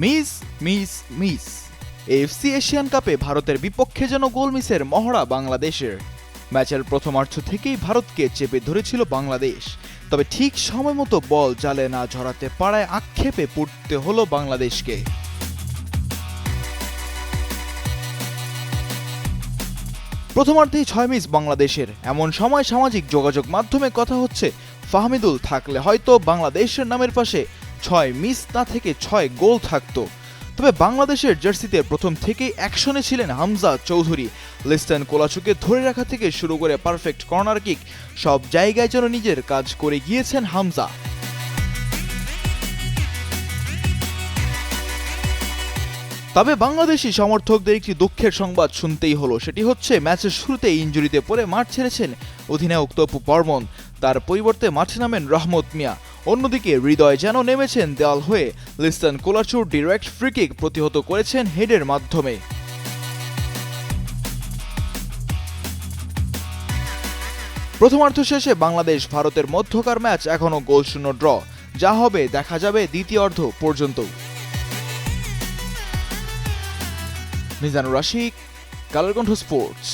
Miss miss miss AFC Asian কাপে ভারতের বিপক্ষে যেন গোল মিসের মহড়া বাংলাদেশের। ম্যাচের প্রথমার্ধ থেকেই ভারতকে চেপে ধরেছিল বাংলাদেশ, তবে ঠিক সময় মতো বল জালে না ঝরাতে পারায় আক্ষেপে পড়তে হলো বাংলাদেশকে। প্রথমার্ধেই 6 মিস বাংলাদেশের। এমন সময় সামাজিক যোগাযোগ মাধ্যমে কথা হচ্ছে, ফাহমিদুল থাকলে হয়তো বাংলাদেশের নামের পাশে 6 মিস না থেকে 6 গোল থাকতো। তবে বাংলাদেশের জার্সিতে প্রথম থেকেই অ্যাকশনে ছিলেন হামজা চৌধুরী। লিস্টন কোলাচুকে ধরে রাখা থেকে শুরু করে পারফেক্ট কর্নার কিক, সব জায়গায় যেন নিজের কাজ করে গিয়েছেন হামজা। তবে বাংলাদেশি সমর্থকদের একটি দুঃখের সংবাদ শুনতেই হলো, সেটি হচ্ছে ম্যাচের শুরুতেই ইনজুরিতে পড়ে মাঠ ছেড়েছেন অধিনায়ক তপু বর্মন। তার পরিবর্তে মাঠে নামেন রহমত মিয়া। অন্যদিকে হৃদয় যেন নেমেছেন দেয়াল হয়ে। লিস্টন কোলাচুর ডিরেক্ট ফ্রিকিক প্রতিহত করেছেন হেডের মাধ্যমে। প্রথমার্ধ শেষে বাংলাদেশ ভারতের মধ্যকার ম্যাচ এখনো গোলশূন্য ড্র। যা হবে দেখা যাবে দ্বিতীয়ার্ধ পর্যন্ত। মিজানুর রাশিক, কালের কণ্ঠ স্পোর্টস।